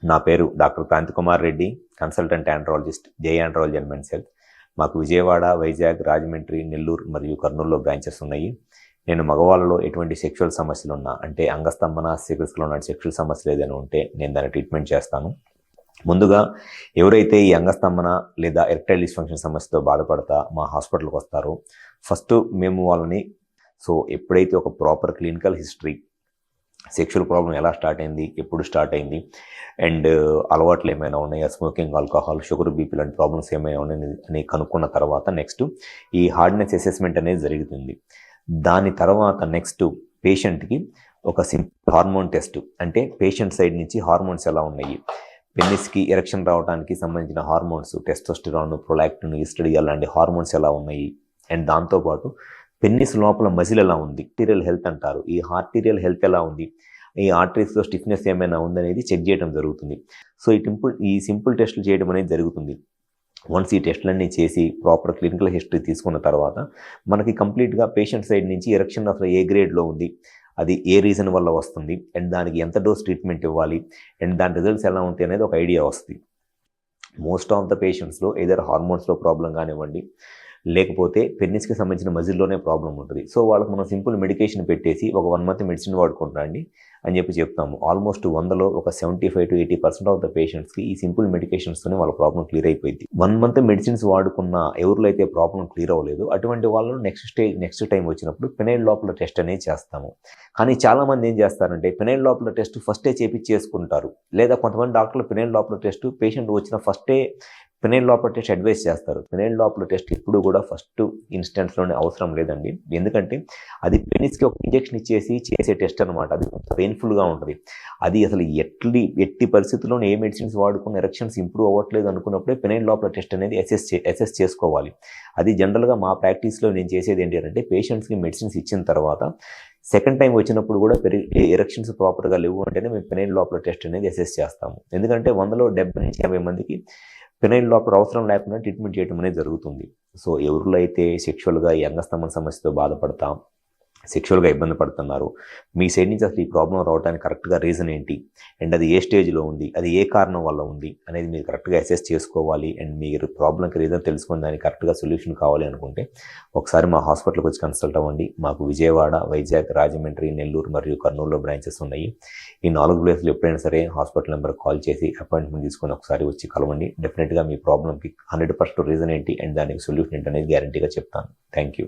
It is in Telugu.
నా పేరు doctor Kranthi Kumar Reddy, consultant andrologist, Jai andrology and men's health. మాకు విజయవాడ, వైజాగ్, రాజమండ్రి, నెల్లూరు మరియు కర్నూలులో బ్రాంచెస్ ఉన్నాయి. నేను మగవాళ్ళలో ఎటువంటి సెక్షువల్ సమస్యలు ఉన్నా, అంటే అంగస్తంభన, సికల్స్లో ఉన్న సెక్షువల్ సమస్యలు ఏదైనా ఉంటే నేను దాన్ని ట్రీట్మెంట్ చేస్తాను. ముందుగా ఎవరైతే ఈ అంగస్తంభన లేదా ఎరెక్టైల్ డిస్ఫంక్షన్ సమస్యతో బాధపడతా మా హాస్పిటల్కి వస్తారో, ఫస్ట్ మేము వాళ్ళని ఎప్పుడైతే ఒక proper clinical history, sexual problem ఎలా స్టార్ట్ అయింది, ఎప్పుడు స్టార్ట్ అయింది, అండ్ అలవాట్లు ఏమైనా ఉన్నాయా, స్మోకింగ్, ఆల్కహాల్, షుగర్, బీపీ లాంటి ప్రాబ్లమ్స్ ఏమైనా ఉన్నాయని అని కనుక్కున్న తర్వాత నెక్స్ట్ ఈ హార్డ్నెస్ అసెస్మెంట్ అనేది జరుగుతుంది. దాని తర్వాత నెక్స్ట్ పేషెంట్కి ఒక సింపుల్ హార్మోన్ టెస్ట్, అంటే పేషెంట్ సైడ్ నుంచి హార్మోన్స్ ఎలా ఉన్నాయి, పెన్నిస్కి ఎరెక్షన్ రావడానికి సంబంధించిన హార్మోన్స్, టెస్టోస్టెరాన్, ప్రొలాక్టిన్, ఈస్ట్రోడియన్ లాంటి హార్మోన్స్ ఎలా ఉన్నాయి, అండ్ దాంతోపాటు పెన్నిస్ లోపల మజిల్ ఎలా ఉంది, ఆర్టీరియల్ హెల్త్ అంటారు, ఈ ఆర్టీరియల్ హెల్త్ ఎలా ఉంది, ఈ ఆర్టరీస్లో స్టిఫ్నెస్ ఏమైనా ఉందనేది చెక్ చేయడం జరుగుతుంది. ఈ సింపుల్ టెస్టులు చేయడం అనేది జరుగుతుంది. వన్స్ ఈ టెస్టులన్నీ చేసి ప్రాపర్ క్లినికల్ హిస్టరీ తీసుకున్న తర్వాత మనకి కంప్లీట్గా పేషెంట్ సైడ్ నుంచి ఎరెక్షన్ అసలు ఏ గ్రేడ్లో ఉంది, అది ఏ రీజన్ వల్ల వస్తుంది, అండ్ దానికి ఎంత డోస్ ట్రీట్మెంట్ ఇవ్వాలి, అండ్ దాని రిజల్ట్స్ ఎలా ఉంటాయి అనేది ఒక ఐడియా వస్తుంది. మోస్ట్ ఆఫ్ ద పేషెంట్స్లో ఏదైనా హార్మోన్స్లో ప్రాబ్లం కానివ్వండి, లేకపోతే పెన్నిస్కి సంబంధించిన మజిల్లోనే ప్రాబ్లం ఉంటుంది. వాళ్ళకి మనం సింపుల్ మెడికేషన్ పెట్టేసి ఒక 1 మంత్ మెడిసిన్ వాడుకుంటాండి అని చెప్తాము. ఆల్మోస్ట్ 100లో ఒక 75 to 80% ఆఫ్ ద పేషెంట్స్కి ఈ సింపుల్ మెడికేషన్స్తోనే వాళ్ళ ప్రాబ్లం క్లియర్ అయిపోయింది. 1 మంత్ మెడిసిన్స్ వాడుకున్న ఎవరిలో అయితే ప్రాబ్లం క్లియర్ అవ్వలేదు అటువంటి వాళ్ళు నెక్స్ట్ టైం వచ్చినప్పుడు ఫినైల్ లోపల టెస్ట్ అనేది చేస్తాము. కానీ చాలామంది ఏం చేస్తారంటే ఫినైల్ లోపల టెస్ట్ ఫస్టే చేసుకుంటారు, లేదా కొంతమంది డాక్టర్లు ఫినైల్ లోపల టెస్ట్ పేషెంట్ వచ్చిన ఫస్టే ఫినైల్ లోపల టెస్ట్ అడ్వైస్ చేస్తారు. ఫినైల్ లోపల టెస్ట్ ఎప్పుడు కూడా ఫస్ట్ ఇన్స్టెంట్స్లోనే అవసరం లేదండి. ఎందుకంటే అది పెనిస్కి ఒక ఇంజెక్షన్ ఇచ్చేసి చేసే టెస్ట్ అనమాట. అది పెయిన్ఫుల్గా ఉంటుంది. అది అసలు ఎట్టి పరిస్థితుల్లోనే ఏ మెడిసిన్స్ వాడుకున్న ఎరెక్షన్స్ ఇంప్రూవ్ అవ్వట్లేదు అనుకున్నప్పుడే ఫినైల్ లోపల టెస్ట్ అనేది అసెస్ చేసుకోవాలి. అది జనరల్గా మా ప్రాక్టీస్లో నేను చేసేది ఏంటి అంటే పేషెంట్స్కి మెడిసిన్స్ ఇచ్చిన తర్వాత సెకండ్ టైం వచ్చినప్పుడు కూడా ఎరెక్షన్స్ ప్రాపర్గా లేవు అంటేనే మేము ఫినైల్ లోపల టెస్ట్ అనేది అసెస్ చేస్తాము. ఎందుకంటే 100లో 70 నుంచి 50 మందికి ఫినైల్ లోపల అవసరం లేకుండా ట్రీట్మెంట్ చేయడం అనేది జరుగుతుంది. ఎవరిలో అయితే సెక్షువల్గా ఈ అంగస్తంభన సమస్యతో బాధపడతాం, సెక్షువల్గా ఇబ్బంది పడుతున్నారు, మీ సైడ్ నుంచి అసలు ఈ ప్రాబ్లం రావడానికి కరెక్ట్గా రీజన్ ఏంటి, అండ్ అది ఏ స్టేజ్లో ఉంది, అది ఏ కారణం వల్ల ఉంది అనేది మీరు కరెక్ట్గా అసెస్ చేసుకోవాలి. అండ్ మీరు ప్రాబ్లంకి రీజన్ తెలుసుకొని దానికి కరెక్ట్గా సొల్యూషన్ కావాలి అనుకుంటే ఒకసారి మా హాస్పిటల్కి వచ్చి కన్సల్ట్ అవ్వండి. మాకు విజయవాడ, వైజాగ్, రాజమండ్రి, నెల్లూరు మరియు కర్నూలులో బ్రాంచెస్ ఉన్నాయి. ఈ 4 ప్లేస్లు ఎప్పుడైనా సరే హాస్పిటల్ నెంబర్కి కాల్ చేసి అపాయింట్మెంట్ తీసుకొని ఒకసారి వచ్చి కలవండి. డెఫినెట్గా మీ ప్రాబ్లంకి 100% రీజన్ ఏంటి అండ్ దానికి సొల్యూషన్ ఏంటి అనేది గ్యారంటీగా చెప్తాను. Thank you.